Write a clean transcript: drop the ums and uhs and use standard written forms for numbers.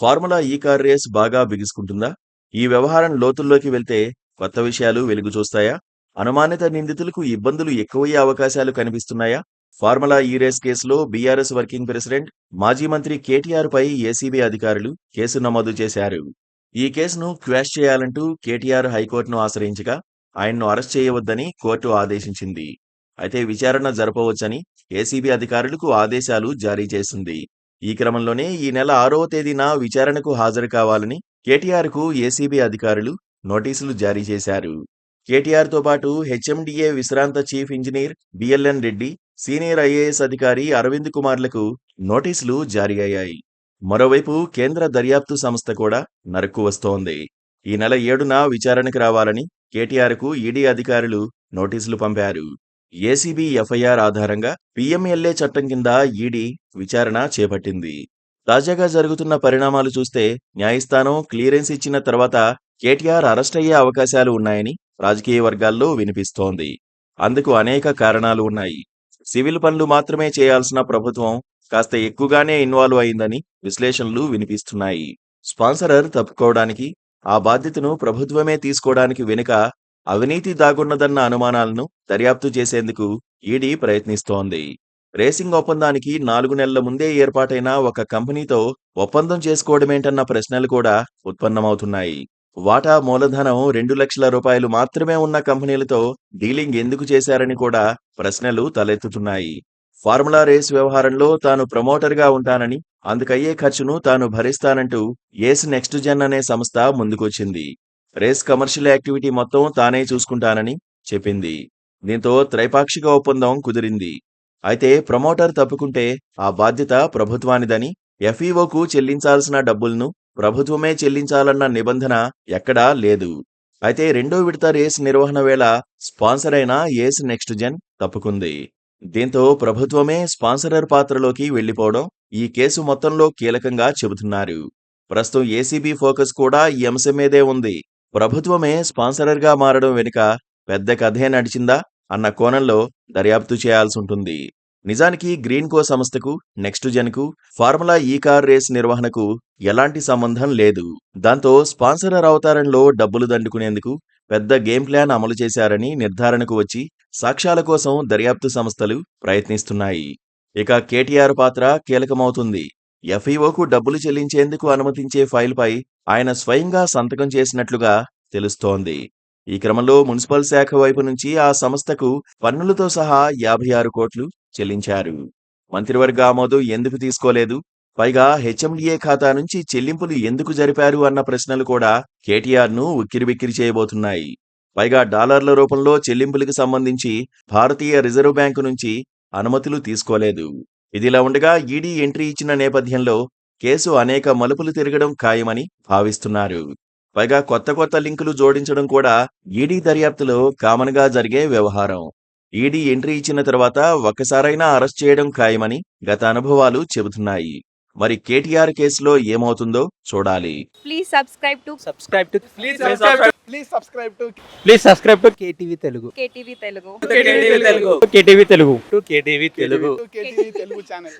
Formula ఈ car race బాగా బిగుసుకుంటుందా? ఈ వ్యవహారం లోతుల్లోకి వెళ్తే కొత్త విషయాలు వెలుగు చూస్తాయా? అనుమానిత నిందితులకు ఇబ్బందులు ఎక్కువయ్యే అవకాశాలు కనిపిస్తున్నాయా? ఫార్ములా ఈ రేస్ కేసులో బీఆర్ఎస్ వర్కింగ్ ప్రెసిడెంట్, మాజీ మంత్రి కేటీఆర్ పై ఏసీబీ అధికారులు కేసు నమోదు చేశారు. ఈ కేసును క్వాష్ చేయాలంటూ కేటీఆర్ హైకోర్టును ఆశ్రయించగా ఆయన్ను అరెస్ట్ చేయవద్దని కోర్టు ఆదేశించింది. అయితే విచారణ జరపవచ్చని ఏసీబీ అధికారులకు ఆదేశాలు జారీ చేసింది. ఈ క్రమంలోనే ఈ నెల 6వ తేదీన విచారణకు హాజరు కావాలని కేటీఆర్కు ఏసీబీ అధికారులు నోటీసులు జారీ చేశారు. కేటీఆర్తో పాటు హెచ్ఎండిఏ విశ్రాంత chief engineer BLN Reddy, senior IAS అధికారి అరవింద్ కుమార్లకు నోటీసులు జారీ అయ్యాయి. మరోవైపు కేంద్ర దర్యాప్తు సంస్థ కూడా నరుక్కు వస్తోంది. ఈ నెల 7న విచారణకు రావాలని కేటీఆర్కు ఈడీ అధికారులు నోటీసులు పంపారు. ఏసీబీ ఎఫ్ఐఆర్ ఆధారంగా పీఎంఎల్ఏ చట్టం కింద ఈడీ విచారణ చేపట్టింది. తాజాగా జరుగుతున్న పరిణామాలు చూస్తే న్యాయస్థానం క్లియరెన్స్ ఇచ్చిన తర్వాత కేటీఆర్ అరెస్ట్ అయ్యే అవకాశాలు ఉన్నాయని రాజకీయ వర్గాల్లో వినిపిస్తోంది. అందుకు అనేక కారణాలు ఉన్నాయి. సివిల్ పనులు మాత్రమే చేయాల్సిన ప్రభుత్వం కాస్త ఎక్కువగానే ఇన్వాల్వ్ అయిందని విశ్లేషణలు వినిపిస్తున్నాయి. స్పాన్సరర్ తప్పుకోవడానికి, ఆ బాధ్యతను ప్రభుత్వమే తీసుకోవడానికి వెనుక అవినీతి దాగున్నదన్న అనుమానాలను దర్యాప్తు చేసేందుకు ఈడీ ప్రయత్నిస్తోంది. రేసింగ్ ఒప్పందానికి 4 నెలల ముందే ఏర్పాటైన ఒక కంపెనీతో ఒప్పందం చేసుకోవడమేంటన్న ప్రశ్నలు కూడా ఉత్పన్నమవుతున్నాయి. వాటా మూలధనం 2 లక్షల రూపాయలు మాత్రమే ఉన్న కంపెనీలతో డీలింగ్ ఎందుకు చేశారని కూడా ప్రశ్నలు తలెత్తుతున్నాయి. ఫార్ములా రేస్ వ్యవహారంలో తాను ప్రమోటర్గా ఉంటానని, అందుకయ్యే ఖర్చును తాను భరిస్తానంటూ ఏస్ నెక్స్ట్ జెన్ అనే సంస్థ ముందుకొచ్చింది. రేస్ కమర్షియల్ యాక్టివిటీ మొత్తం తానే చూసుకుంటానని చెప్పింది. దీంతో త్రైపాక్షిక ఒప్పందం కుదిరింది. అయితే ప్రమోటర్ తప్పుకుంటే ఆ బాధ్యత ప్రభుత్వానిదని, ఎఫ్ఈఓకు చెల్లించాల్సిన డబ్బులను ప్రభుత్వమే చెల్లించాలన్న నిబంధన ఎక్కడా లేదు. అయితే 2వ విడత రేస్ నిర్వహణ వేళ స్పాన్సర్ అయిన ఏస్ నెక్స్ట్ జెన్ తప్పుకుంది. దీంతో ప్రభుత్వమే స్పాన్సరర్ పాత్రలోకి వెళ్లిపోవడం ఈ కేసు మొత్తంలో కీలకంగా చెబుతున్నారు. ప్రస్తుతం ఏసీబీ ఫోకస్ కూడా ఈ అంశం మీదే ఉంది. ప్రభుత్వమే స్పాన్సరర్గా మారడం వెనుక పెద్ద కథే నడిచిందా అన్న కోణంలో దర్యాప్తు చేయాల్సుంటుంది. నిజానికి గ్రీన్కో సంస్థకు, నెక్స్ట్ జెన్కు ఫార్ములా ఈ కార్ రేస్ నిర్వహణకు ఎలాంటి సంబంధం లేదు. దాంతో స్పాన్సరర్ అవతారంలో డబ్బులు దండుకునేందుకు పెద్ద గేమ్ ప్లాన్ అమలు చేశారని నిర్ధారణకు వచ్చి సాక్ష్యాల కోసం దర్యాప్తు సంస్థలు ప్రయత్నిస్తున్నాయి. ఇక కేటీఆర్ పాత్ర కీలకమవుతుంది. ఎఫ్ఈఓకు డబ్బులు చెల్లించేందుకు అనుమతించే ఫైల్పై ఆయన స్వయంగా సంతకం చేసినట్లుగా తెలుస్తోంది. ఈ క్రమంలో మున్సిపల్ శాఖ వైపు నుంచి ఆ సంస్థకు పన్నులతో సహా 56 కోట్లు చెల్లించారు. మంత్రివర్గ ఆమోదం ఎందుకు తీసుకోలేదు, పైగా హెచ్ఎండిఏ ఖాతా నుంచి చెల్లింపులు ఎందుకు జరిపారు అన్న ప్రశ్నలు కూడా కేటీఆర్ను ఉక్కిరిబిక్కిరి చేయబోతున్నాయి. పైగా డాలర్ల రూపంలో చెల్లింపులకు సంబంధించి భారతీయ రిజర్వ్ బ్యాంకు నుంచి అనుమతులు తీసుకోలేదు. ఇదిలా ఉండగా ఈడీ ఎంట్రీ ఇచ్చిన నేపథ్యంలో కేసు అనేక మలుపులు తిరగడం ఖాయమని భావిస్తున్నారు. పైగా కొత్త లింకులు జోడించడం కూడా ఈడీ దర్యాప్తులో కామన్గా జరిగే వ్యవహారం. ఈడీ ఎంట్రీ ఇచ్చిన తర్వాత ఒక్కసారైనా అరెస్ట్ చేయడం ఖాయమని గత అనుభవాలు చెబుతున్నాయి. మరి కేటీఆర్ కేసులో ఏమవుతుందో చూడాలి. Please subscribe to KTV Telugu. KTV Telugu. KTV Telugu channel.